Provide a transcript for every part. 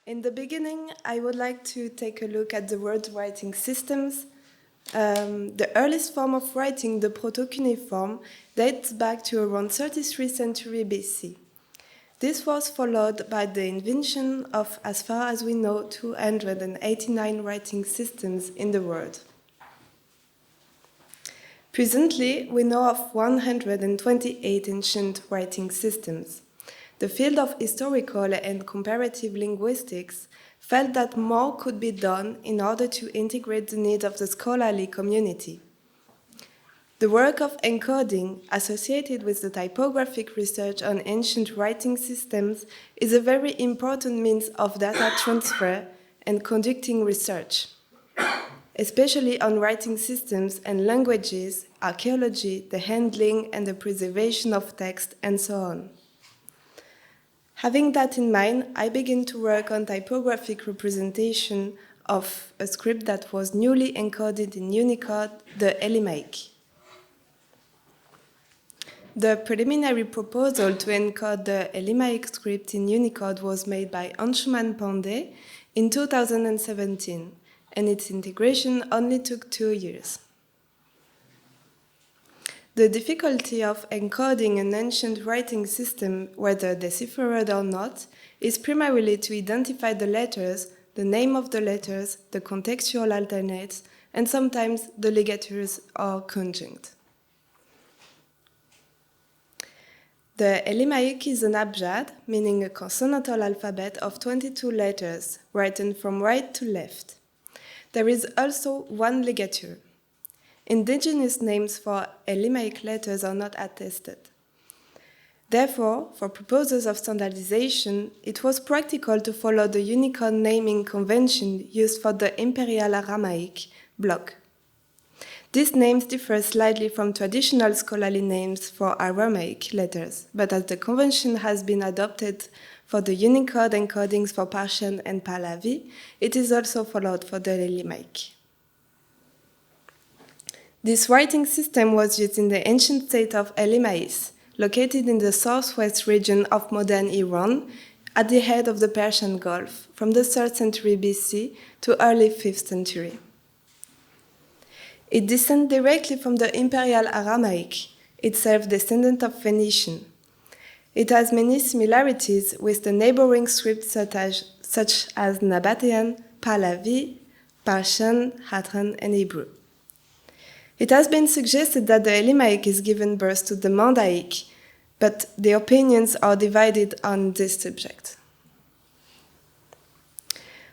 In the beginning, I would like to take a look at the word writing systems. The earliest form of writing, the proto-cuneiform, dates back to around 33rd century BC. This was followed by the invention of, as far as we know, 289 writing systems in the world. Presently, we know of 128 ancient writing systems. The field of historical and comparative linguistics felt that more could be done in order to integrate the needs of the scholarly community. The work of encoding, associated with the typographic research on ancient writing systems, is a very important means of data transfer and conducting research, especially on writing systems and languages, archaeology, the handling and the preservation of text, and so on. Having that in mind, I began to work on typographic representation of a script that was newly encoded in Unicode, the Elymaic. The preliminary proposal to encode the Elymaic script in Unicode was made by Anshuman Pandey in 2017, and its integration only took 2 years. The difficulty of encoding an ancient writing system, whether deciphered or not, is primarily to identify the letters, the name of the letters, the contextual alternates, and sometimes the ligatures or conjunct. The Elymaic is an abjad, meaning a consonantal alphabet of 22 letters, written from right to left. There is also one ligature. Indigenous names for Elymaic letters are not attested. Therefore, for purposes of standardization, it was practical to follow the Unicode naming convention used for the Imperial Aramaic block. These names differ slightly from traditional scholarly names for Aramaic letters, but as the convention has been adopted for the Unicode encodings for Persian and Pahlavi, it is also followed for the Elymaic. This writing system was used in the ancient state of Elymais, located in the southwest region of modern Iran, at the head of the Persian Gulf, from the 3rd century BC to early 5th century. It descends directly from the Imperial Aramaic, itself descendant of Phoenician. It has many similarities with the neighboring scripts such as Nabatean, Pahlavi, Persian, Hatran, and Hebrew. It has been suggested that the Elymaic is given birth to the Mandaic, but the opinions are divided on this subject.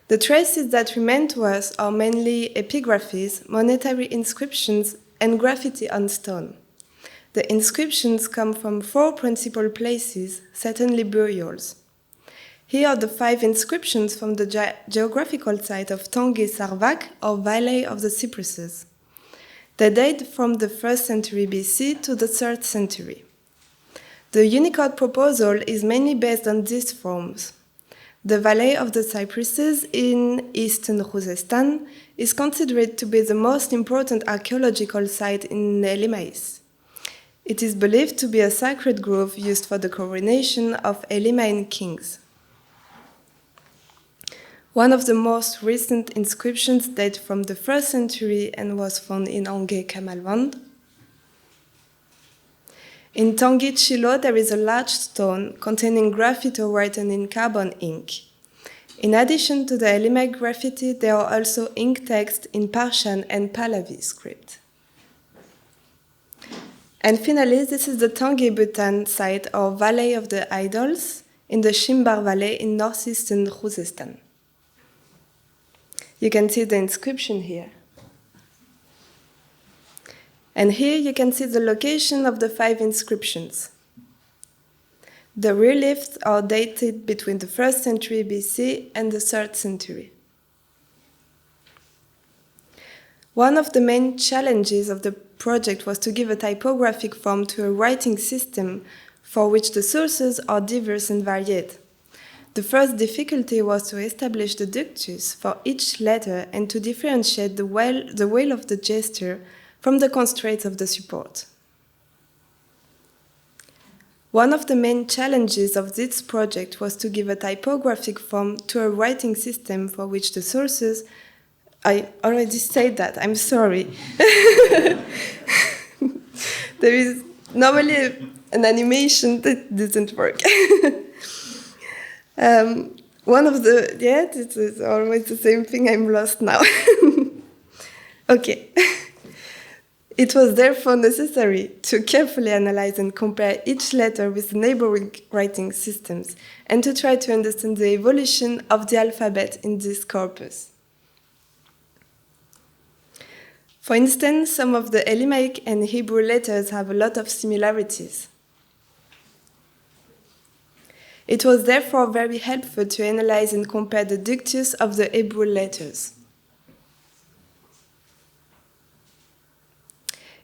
The traces that remain to us are mainly epigraphies, monetary inscriptions, and graffiti on stone. The inscriptions come from 4 principal places, certainly burials. Here are the 5 inscriptions from the geographical site of Tanguy Sarvak, or Valley of the Cypresses. They date from the 1st century BC to the 3rd century. The Unicode proposal is mainly based on these forms. The Valley of the Cypresses in eastern Khuzestan is considered to be the most important archaeological site in Elymais. It is believed to be a sacred grove used for the coronation of Elymaic kings. One of the most recent inscriptions dates from the 1st century and was found in Angé Kamalwand. In Tanguy Chilo, there is a large stone containing graffiti written in carbon ink. In addition to the Elymaic graffiti, there are also ink texts in Persian and Pahlavi script. And finally, this is the Tanguy Bhutan site, or Valley of the Idols, in the Shimbar Valley in northeastern Khuzestan. You can see the inscription here. And here you can see the location of the 5 inscriptions. The reliefs are dated between the 1st century BC and the 3rd century. One of the main challenges of the project was to give a typographic form to a writing system for which the sources are diverse and varied. The first difficulty was to establish the ductus for each letter and to differentiate the will of the gesture from the constraints of the support. One of the main challenges of this project was to give a typographic form to a writing system for which the sources... I already said that, I'm sorry. There is normally an animation that doesn't work. It is always the same thing, I'm lost now. Okay. It was therefore necessary to carefully analyze and compare each letter with the neighboring writing systems and to try to understand the evolution of the alphabet in this corpus. For instance, some of the Elymaic and Hebrew letters have a lot of similarities. It was therefore very helpful to analyze and compare the dictus of the Hebrew letters.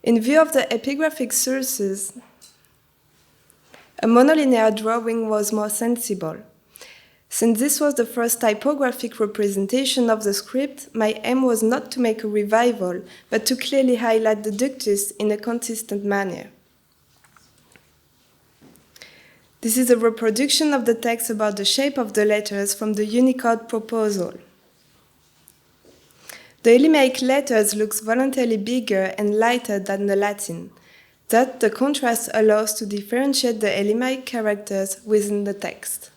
In view of the epigraphic sources, a monolinear drawing was more sensible. Since this was the first typographic representation of the script, my aim was not to make a revival, but to clearly highlight the dictus in a consistent manner. This is a reproduction of the text about the shape of the letters from the Unicode proposal. The Elymaic letters looks voluntarily bigger and lighter than the Latin. That the contrast allows to differentiate the Elymaic characters within the text.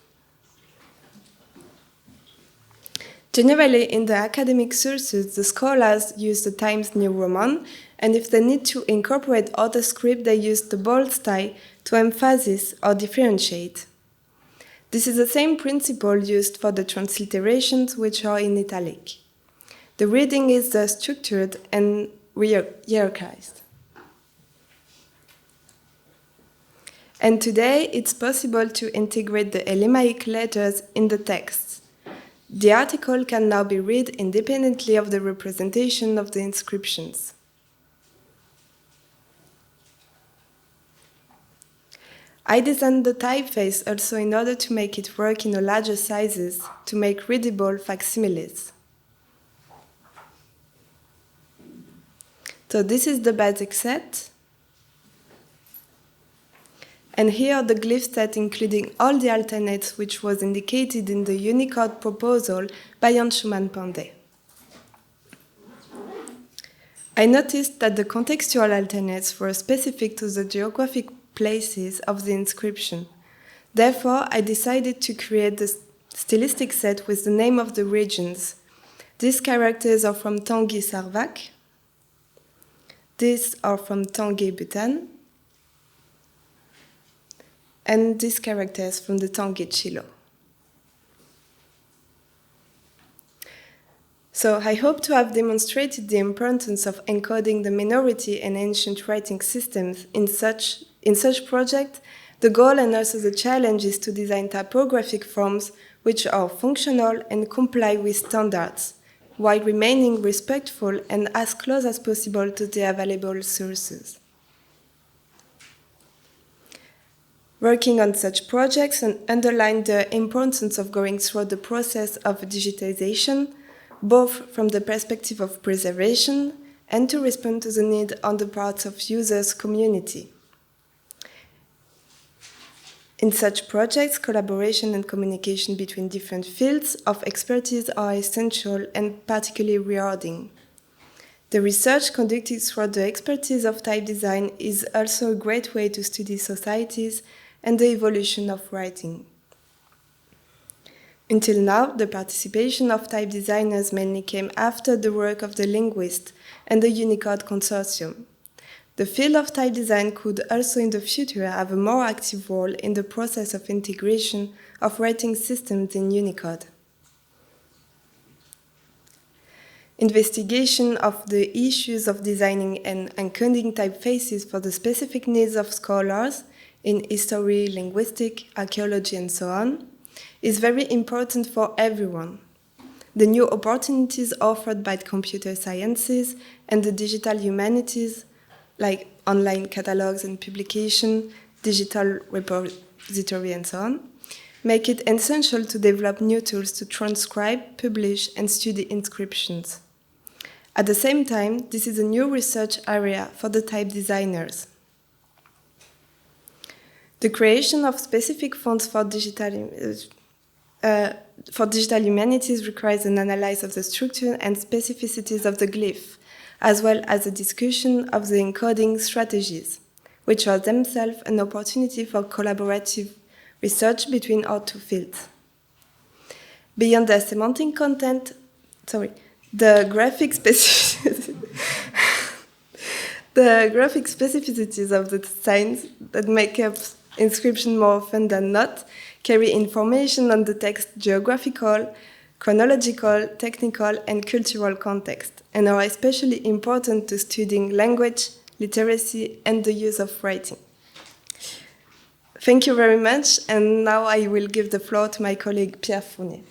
Generally, in the academic sources, the scholars use the Times New Roman, and if they need to incorporate other script, they use the bold style to emphasize or differentiate. This is the same principle used for the transliterations, which are in italic. The reading is thus structured and hierarchized. And today, it's possible to integrate the Elymaic letters in the text. The article can now be read independently of the representation of the inscriptions. I designed the typeface also in order to make it work in larger sizes, to make readable facsimiles. So this is the basic set. And here are the glyph set, including all the alternates which was indicated in the Unicode proposal by Anshuman Pandey. I noticed that the contextual alternates were specific to the geographic places of the inscription. Therefore, I decided to create the stylistic set with the name of the regions. These characters are from Tanguy Sarvak. These are from Tanguy Bhutan. And these characters from the Tanguy Chilo. So I hope to have demonstrated the importance of encoding the minority and ancient writing systems in such project. The goal and also the challenge is to design typographic forms which are functional and comply with standards, while remaining respectful and as close as possible to the available sources. Working on such projects and underline the importance of going through the process of digitization, both from the perspective of preservation and to respond to the need on the part of users' community. In such projects, collaboration and communication between different fields of expertise are essential and particularly rewarding. The research conducted through the expertise of type design is also a great way to study societies and the evolution of writing. Until now, the participation of type designers mainly came after the work of the linguist and the Unicode consortium. The field of type design could also in the future have a more active role in the process of integration of writing systems in Unicode. Investigation of the issues of designing and encoding typefaces for the specific needs of scholars in history, linguistics, archaeology, and so on, is very important for everyone. The new opportunities offered by computer sciences and the digital humanities, like online catalogs and publication, digital repository, and so on, make it essential to develop new tools to transcribe, publish, and study inscriptions. At the same time, this is a new research area for the type designers. The creation of specific fonts for digital humanities requires an analysis of the structure and specificities of the glyph, as well as a discussion of the encoding strategies, which are themselves an opportunity for collaborative research between our two fields. Beyond the semantic content, the graphic specificities of the signs that make up inscription more often than not carry information on the text's geographical, chronological, technical, and cultural context, and are especially important to studying language, literacy, and the use of writing. Thank you very much, and now I will give the floor to my colleague Pierre Fournier.